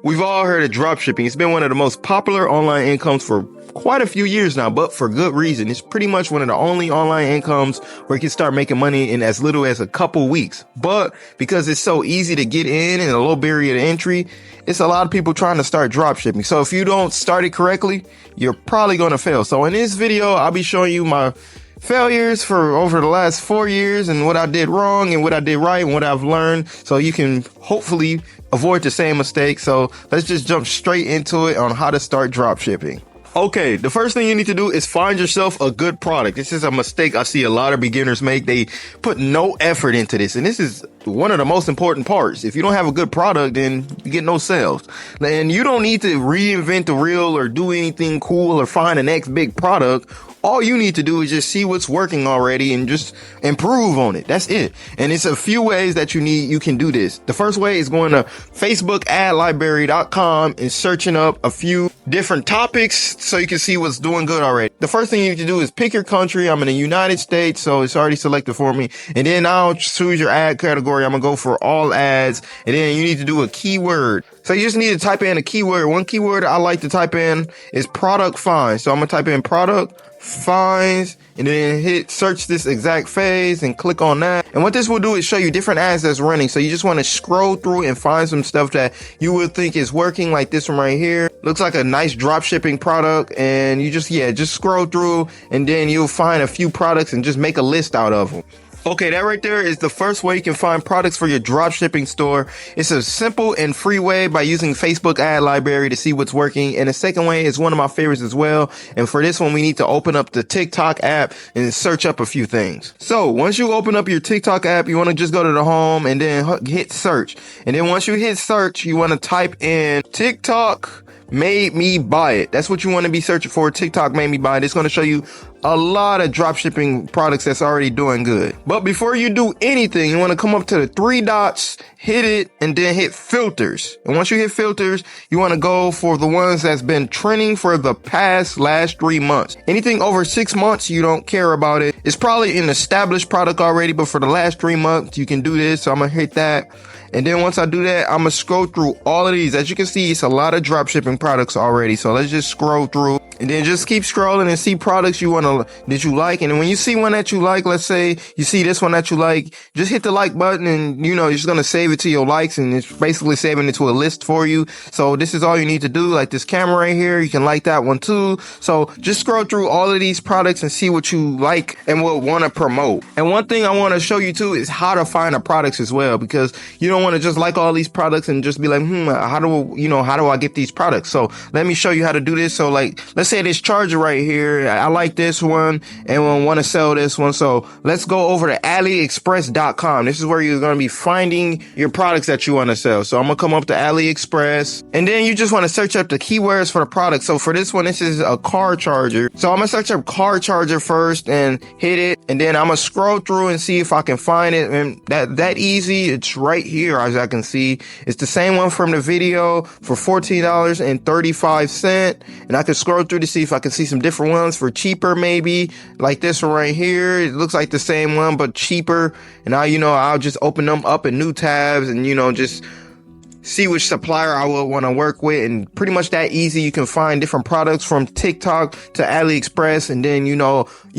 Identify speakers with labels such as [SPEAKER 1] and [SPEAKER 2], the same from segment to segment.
[SPEAKER 1] We've all heard of dropshipping. It's been one of the most popular online incomes for quite a few years now, but for good reason. It's pretty much one of the only online incomes where you can start making money in as little as a couple weeks. But because it's so easy to get in and a low barrier to entry, it's a lot of people trying to start dropshipping. So if you don't start it correctly, you're probably going to fail. So in this video, I'll be showing you my failures for over the last 4 years and what I did wrong and what I did right and what I've learned, so you can hopefully avoid the same mistake. So let's just jump straight into it on how to start dropshipping. Okay, the first thing you need to do is find yourself a good product. This is a mistake I see a lot of beginners make. They put no effort into this, and this is one of the most important parts. If you don't have a good product, then you get no sales. And you don't need to reinvent the wheel or do anything cool or find the next big product. All you need to do is just see what's working already and just improve on it. That's it. And it's a few ways that you can do this. The first way is going to facebookadlibrary.com and searching up a few different topics so you can see what's doing good already. The first thing you need to do is pick your country. I'm in the United States, so it's already selected for me. And then I'll choose your ad category. I'm going to go for all ads. And then you need to do a keyword. So you just need to type in a keyword. One keyword I like to type in is product finds. So I'm going to type in product finds and then hit search this exact phase and click on that. And what this will do is show you different ads that's running. So you just want to scroll through and find some stuff that you would think is working, like this one right here. Looks like a nice drop shipping product, and you just scroll through and then you'll find a few products and just make a list out of them. Okay, that right there is the first way you can find products for your dropshipping store. It's a simple and free way by using Facebook ad library to see what's working. And the second way is one of my favorites as well. And for this one, we need to open up the TikTok app and search up a few things. So once you open up your TikTok app, you want to just go to the home and then hit search. And then once you hit search, you want to type in TikTok made me buy it. That's what you want to be searching for. TikTok made me buy it. It's going to show you a lot of dropshipping products that's already doing good. But before you do anything, you want to come up to the three dots, hit it, and then hit filters. And once you hit filters, you want to go for the ones that's been trending for the last 3 months. Anything over 6 months, you don't care about it. It's probably an established product already, but for the last 3 months, you can do this. So I'm going to hit that. And then once I do that, I'm going to scroll through all of these. As you can see, it's a lot of dropshipping products already. So let's just scroll through and then just keep scrolling and see products that you like. And when you see one that you like, let's say you see this one that you like, just hit the like button and you're just going to save it to your likes, and it's basically saving it to a list for you. So this is all you need to do. Like this camera right here, you can like that one too. So just scroll through all of these products and see what you like and what want to promote. And one thing I want to show you too is how to find the products as well, because you don't want to just like all these products and just be like, how do I get these products? So let me show you how to do this. So like, let's say this charger right here, I like this one and we want to sell this one. So let's go over to AliExpress.com. This is where you're going to be finding your products that you want to sell. So I'm going to come up to AliExpress, and then you just want to search up the keywords for the product. So for this one, this is a car charger. So I'm going to search up car charger first and hit it. And then I'm going to scroll through and see if I can find it. And that easy. It's right here, as I can see. It's the same one from the video for $14.35. And I can scroll through to see if I can see some different ones for cheaper, maybe like this one right here. It looks like the same one, but cheaper. And now, I'll just open them up in new tabs and, just see which supplier I will want to work with. And pretty much that easy. You can find different products from TikTok to AliExpress, and then you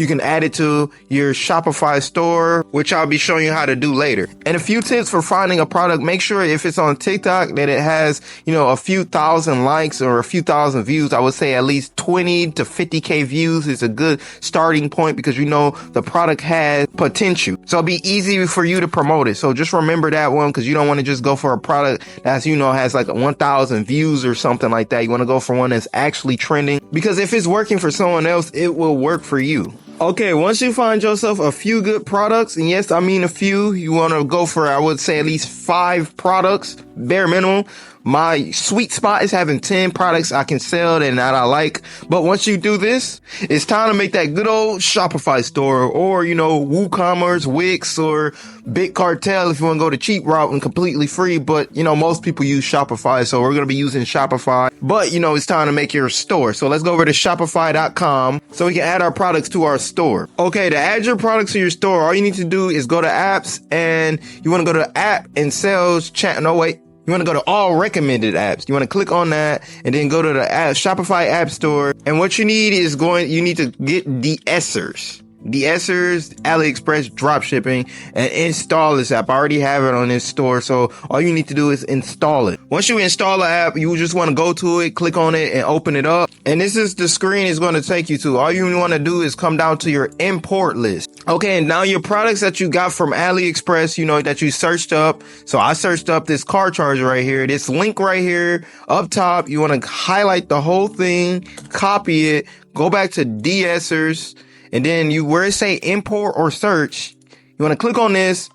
[SPEAKER 1] can add it to your Shopify store, which I'll be showing you how to do later. And a few tips for finding a product: make sure if it's on TikTok that it has a few thousand likes or a few thousand views. I would say at least 20 to 50k views is a good starting point, because the product has potential, so it'll be easy for you to promote it. So just remember that one, because you don't want to just go for a product that's has like 1,000 views or something like that. You want to go for one that's actually trending, because if it's working for someone else, it will work for you. Okay, once you find yourself a few good products, and yes, I mean a few, you want to go for, I would say, at least 5 products, bare minimum. My sweet spot is having 10 products I can sell that I like. But once you do this, it's time to make that good old Shopify store, or, WooCommerce, Wix, or Big Cartel if you want to go the cheap route and completely free. But, most people use Shopify, so we're going to be using Shopify. But, it's time to make your store. So let's go over to Shopify.com so we can add our products to our store. Okay, to add your products to your store, all you need to do is go to apps, and you want to go to app and sales channel. No, wait. You want to go to all recommended apps. You want to click on that and then go to the Shopify App Store. And what you need is you need to get de-essers. De-essers, AliExpress dropshipping, and install this app. I already have it on this store, so all you need to do is install it. Once you install the app, you just want to go to it, click on it, and open it up. And this is the screen it's going to take you to. All you want to do is come down to your import list. Okay, and now your products that you got from AliExpress, you know, that you searched up. So I searched up this car charger right here. This link right here up top, you want to highlight the whole thing, copy it, go back to de-essers. And then where it say import or search, you want to click on this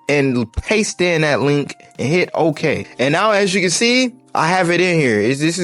[SPEAKER 1] and paste in that link and hit OK. And now, as you can see, I have it in here. This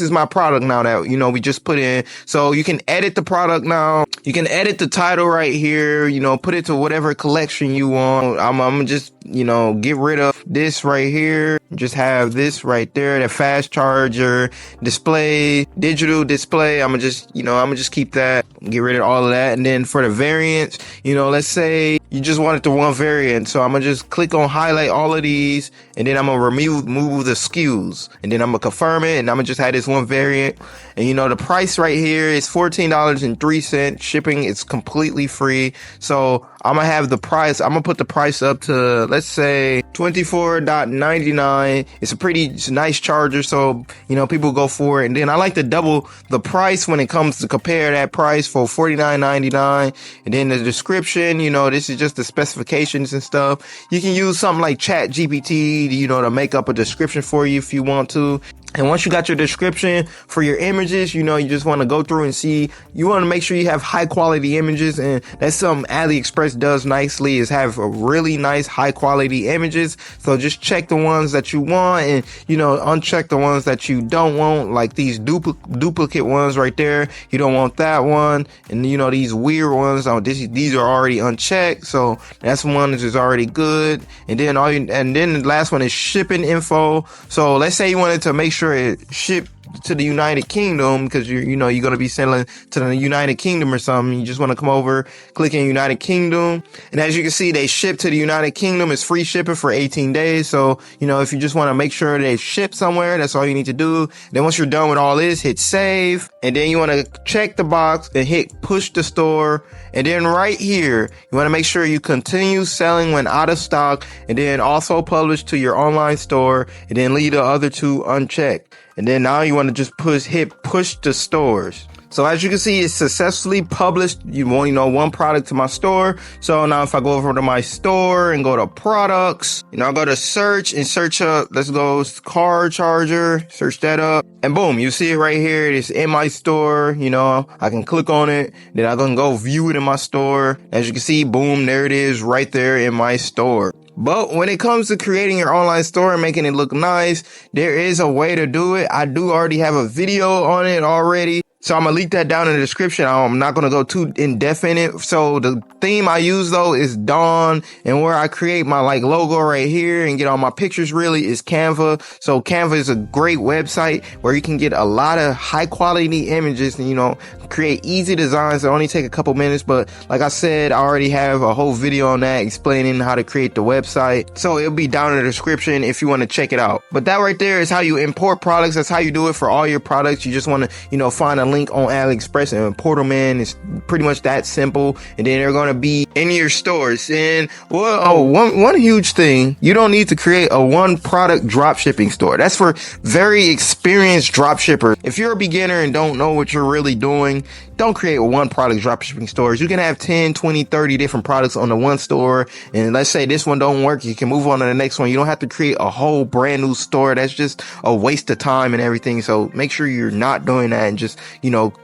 [SPEAKER 1] is my product now that, you know, we just put in. So you can edit the product now. You can edit the title right here, you know, put it to whatever collection you want. I'm gonna just, you know, get rid of this right here. Just have this right there, the fast charger, display, digital display. I'm gonna just keep that, get rid of all of that. And then for the variants, you know, let's say you just wanted the one variant. So I'm gonna just click on highlight all of these, and then I'm gonna remove the SKUs. And then I'm gonna confirm it, and I'm gonna just have this one variant. And you know, the price right here is $14.03. Shipping is completely free. So I'm gonna have the price. I'm gonna put the price up to, let's say, $24.99. It's a nice charger, so you know, people go for it. And then I like to double the price when it comes to compare that price for $49.99. And then the description, you know, this is just the specifications and stuff. You can use something like Chat GPT, you know, to make up a description for you if you want to. And once you got your description for your images, you know, you just want to go through and see, you want to make sure you have high quality images. And that's something AliExpress does nicely, is have a really nice high quality images. So just check the ones that you want and, you know, uncheck the ones that you don't want, like these duplicate ones right there. You don't want that one. And you know, these weird ones, these are already unchecked. So that's one that is already good. And then the last one is shipping info. So let's say you wanted to make sure it shipped to the United Kingdom, because you're going to be selling to the United Kingdom or something. You just want to come over, click in United Kingdom. And as you can see, they ship to the United Kingdom. It's free shipping for 18 days. So, you know, if you just want to make sure they ship somewhere, that's all you need to do. Then once you're done with all this, hit save. And then you want to check the box and hit push to store. And then right here, you want to make sure you continue selling when out of stock, and then also publish to your online store, and then leave the other two unchecked. And then now you want to just hit push to stores. So as you can see, it's successfully published. One product to my store. So now if I go over to my store and go to products, I'll go to search and search up, let's go car charger, search that up, and boom, you see it right here. It's in my store. I can click on it. Then I can go view it in my store. As you can see, boom, there it is right there in my store. But when it comes to creating your online store and making it look nice, there is a way to do it. I do already have a video on it already. So I'm going to link that down in the description. I'm not going to go too in depth in it. So the theme I use though is Dawn, and where I create my logo right here and get all my pictures really is Canva. So Canva is a great website where you can get a lot of high quality images and, create easy designs that only take a couple minutes. But like I said, I already have a whole video on that explaining how to create the website. So it'll be down in the description if you want to check it out. But that right there is how you import products. That's how you do it for all your products. You just want to, find a link on AliExpress and import them in. It's pretty much that simple. And then they're going to be in your stores. And one huge thing, you don't need to create a one product drop shipping store. That's for very experienced drop shippers. If you're a beginner and don't know what you're really doing, don't create a one product drop shipping stores. You can have 10, 20, 30 different products on the one store. And let's say this one don't work, you can move on to the next one. You don't have to create a whole brand new store. That's just a waste of time and everything. So make sure you're not doing that and just,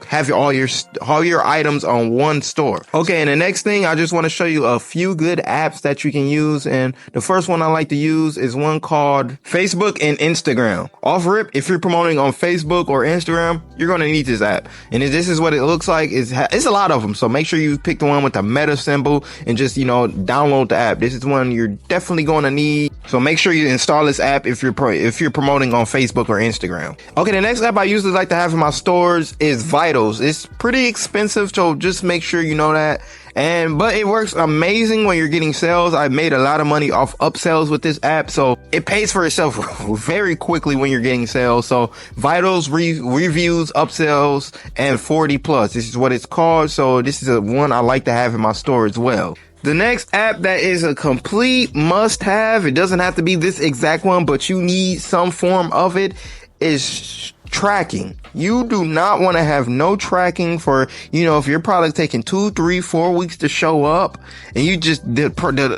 [SPEAKER 1] have all your items on one store. Okay. And the next thing, I just want to show you a few good apps that you can use. And the first one I like to use is one called Facebook and Instagram. Off rip, if you're promoting on Facebook or Instagram, you're going to need this app. And this is what it looks like. It's a lot of them. So make sure you pick the one with the meta symbol and just, download the app. This is one you're definitely going to need. So make sure you install this app if you're promoting on Facebook or Instagram. Okay, the next app I usually like to have in my stores is Vitals. It's pretty expensive, so just make sure you know that. But it works amazing when you're getting sales. I've made a lot of money off upsells with this app, so it pays for itself very quickly when you're getting sales. So Vitals, reviews, upsells, and 40 plus. This is what it's called. So this is one I like to have in my store as well. The next app that is a complete must-have, it doesn't have to be this exact one, but you need some form of it, is tracking. You do not want to have no tracking for, if your product taking 2, 3, 4 weeks to show up and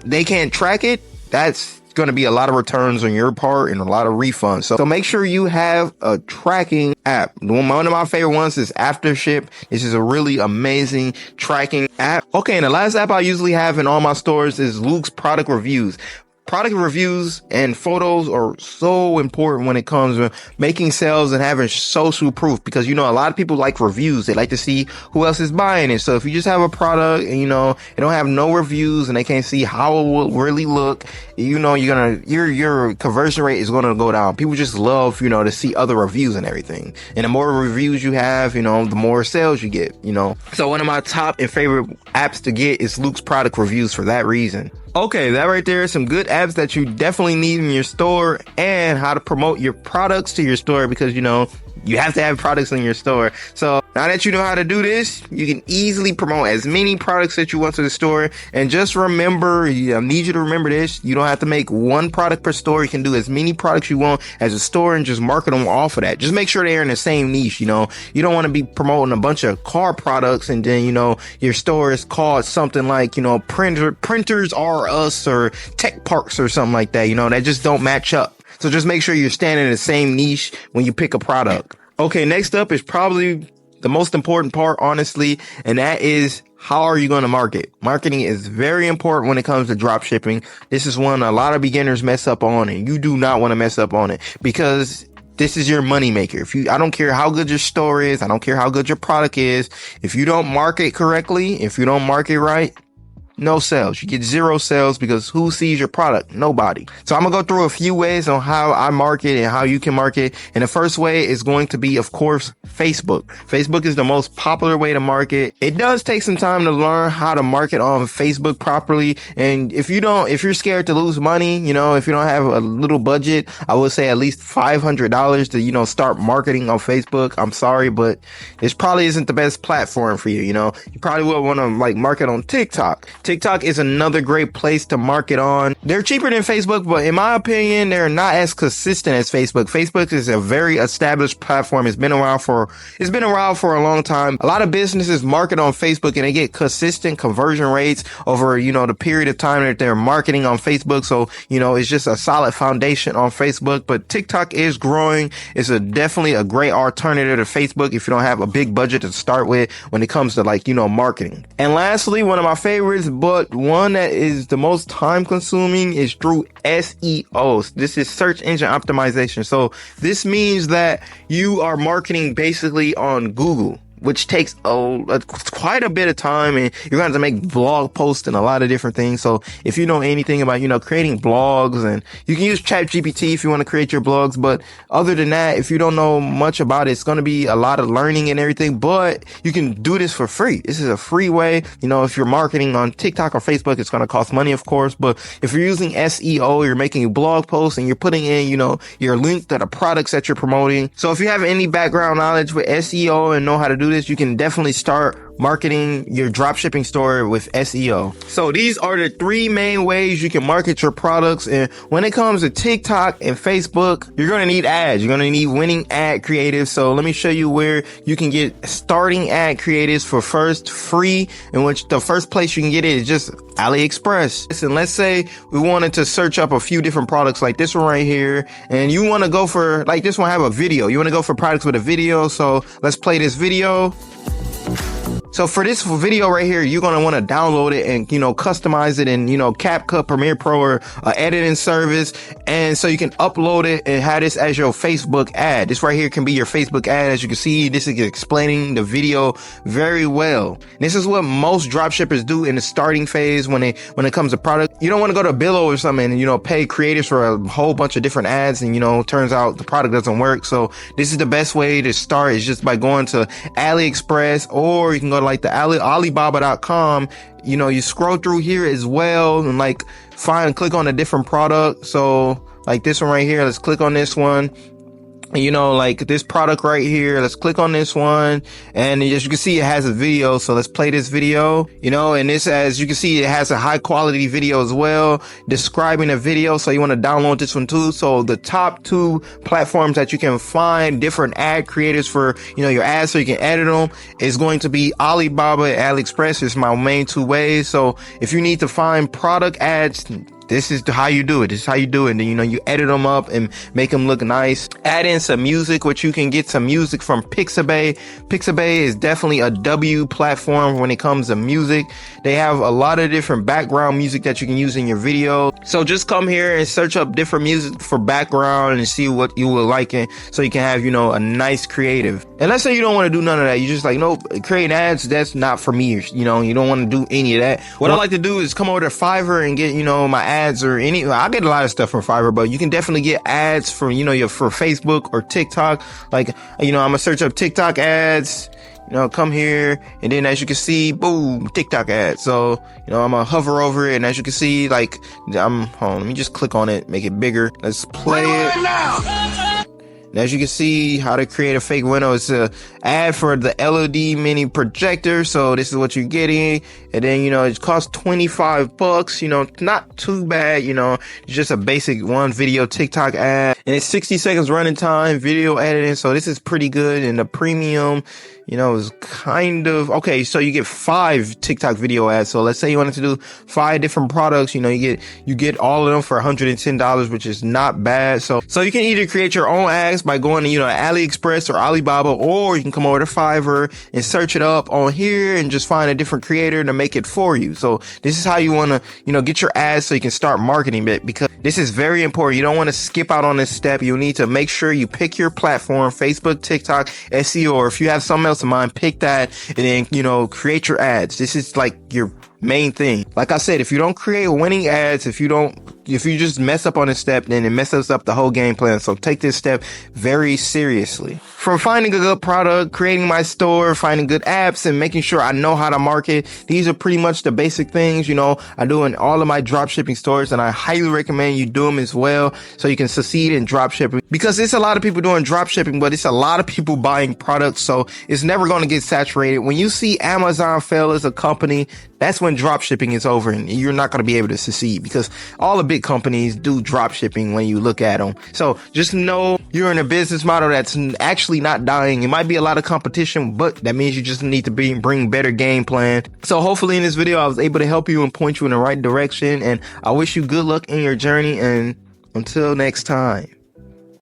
[SPEAKER 1] they can't track it, that's going to be a lot of returns on your part and a lot of refunds. So make sure you have a tracking app. One of my favorite ones is AfterShip. This is a really amazing tracking app. Okay, and the last app I usually have in all my stores is Luke's product reviews. Product reviews and photos are so important when it comes to making sales and having social proof, because, a lot of people like reviews. They like to see who else is buying it. So if you just have a product and, you don't have no reviews and they can't see how it will really look, your conversion rate is going to go down. People just love, to see other reviews and everything. And the more reviews you have, the more sales you get, So one of my top and favorite apps to get is Luke's product reviews for that reason. Okay, that right there is some good apps that you definitely need in your store, and how to promote your products to your store, because, you have to have products in your store. So now that you know how to do this, you can easily promote as many products that you want to the store. And just remember, I need you to remember this. You don't have to make one product per store. You can do as many products you want as a store and just market them off of that. Just make sure they're in the same niche. You don't want to be promoting a bunch of car products and then, your store is called something like, Printers Are Us or Tech Parks or something like that. That just don't match up. So just make sure you're staying in the same niche when you pick a product. Okay, next up is probably the most important part, honestly, and that is, how are you going to market? Marketing is very important when it comes to drop shipping. This is one a lot of beginners mess up on, and you do not want to mess up on it, because this is your money maker. I don't care how good your store is, I don't care how good your product is. If you don't market correctly, if you don't market right, no sales. You get 0 sales, because who sees your product? Nobody. So I'm going to go through a few ways on how I market and how you can market. And the first way is going to be, of course, Facebook. Facebook is the most popular way to market. It does take some time to learn how to market on Facebook properly. And if you're scared to lose money, if you don't have a little budget, I would say at least $500 to, start marketing on Facebook. I'm sorry, but this probably isn't the best platform for you. You probably will want to market on TikTok. TikTok is another great place to market on. They're cheaper than Facebook, but in my opinion, they're not as consistent as Facebook. Facebook is a very established platform. It's been around for a long time. A lot of businesses market on Facebook and they get consistent conversion rates over, the period of time that they're marketing on Facebook. So, it's just a solid foundation on Facebook, but TikTok is growing. It's definitely a great alternative to Facebook if you don't have a big budget to start with when it comes to marketing. And lastly, one of my favorites, but one that is the most time consuming, is through SEO. This is search engine optimization. So this means that you are marketing basically on Google, which takes quite a bit of time, and you're going to have to make blog posts and a lot of different things. So if you know anything about, creating blogs, and you can use ChatGPT if you want to create your blogs. But other than that, if you don't know much about it, it's going to be a lot of learning and everything, but you can do this for free. This is a free way. If you're marketing on TikTok or Facebook, it's going to cost money, of course. But if you're using SEO, you're making blog posts and you're putting in, your link to the products that you're promoting. So if you have any background knowledge with SEO and know how to do this, you can definitely start marketing your dropshipping store with SEO. So these are the 3 main ways you can market your products. And when it comes to TikTok and Facebook, you're going to need ads. You're going to need winning ad creatives. So let me show you where you can get starting ad creatives for first free, in which the first place you can get it is just AliExpress. Listen, let's say we wanted to search up a few different products like this one right here, and you want to go for, like, this one have a video. You want to go for products with a video. So let's play this video. So for this video right here, you're going to want to download it and, customize it in, CapCut, Premiere Pro, or editing service. And so you can upload it and have this as your Facebook ad. This right here can be your Facebook ad. As you can see, this is explaining the video very well. This is what most dropshippers do in the starting phase when it comes to product. You don't want to go to Billo or something and, pay creators for a whole bunch of different ads and, turns out the product doesn't work. So this is the best way to start, is just by going to AliExpress, or you can go to like the Alibaba.com. You scroll through here as well and click on a different product. So like this one right here, let's click on this one. Like this product right here, let's click on this one, and as you can see, it has a video. So let's play this video, and this, as you can see, it has a high quality video as well, describing the video. So you want to download this one too. So the top two platforms that you can find different ad creators for, your ads, so you can edit them, is going to be Alibaba and AliExpress. It's my main two ways. So if you need to find product ads, this is how you do it. This is how you do it. And, you edit them up and make them look nice. Add in some music, which you can get some music from Pixabay. Pixabay is definitely a W platform when it comes to music. They have a lot of different background music that you can use in your video. So just come here and search up different music for background and see what you will like it, so you can have, a nice creative. And let's say you don't want to do none of that. You just nope, create ads, that's not for me. You don't want to do any of that. What I like to do is come over to Fiverr and get, my ads, or I get a lot of stuff from Fiverr, but you can definitely get ads for, for Facebook or TikTok. I'm gonna search up TikTok ads, come here, and then as you can see, boom, TikTok ads. So, I'm gonna hover over it, and as you can see, hold on, let me just click on it, make it bigger. Let's play it. And as you can see, how to create a fake window. It's a ad for the LED mini projector. So this is what you're getting. And then, it costs $25, not too bad. It's just a basic one video TikTok ad, and it's 60 seconds running time, video editing. So this is pretty good. And the premium, is kind of okay. So you get 5 TikTok video ads. So let's say you wanted to do 5 different products, you get all of them for $110, which is not bad. So you can either create your own ads by going to, AliExpress or Alibaba, or you can come over to Fiverr and search it up on here and just find a different creator to make it for you. So this is how you want to, get your ads so you can start marketing it, because this is very important. You don't want to skip out on this step. You need to make sure you pick your platform, Facebook, TikTok, SEO, or if you have something else in mind, pick that, and then, create your ads. This is your main thing. Like I said, if you don't create winning ads, if you just mess up on this step, then it messes up the whole game plan. So take this step very seriously. From finding a good product, creating my store, finding good apps, and making sure I know how to market, these are pretty much the basic things, I do in all of my dropshipping stores, and I highly recommend you do them as well, so you can succeed in dropshipping, because it's a lot of people doing dropshipping, but it's a lot of people buying products, so it's never going to get saturated. When you see Amazon fail as a company, that's when dropshipping is over, and you're not going to be able to succeed, because all the big companies do dropshipping when you look at them. So just know you're in a business model that's actually not dying. It might be a lot of competition, but that means you just need to bring better game plan. So hopefully in this video, I was able to help you and point you in the right direction, and I wish you good luck in your journey, and until next time.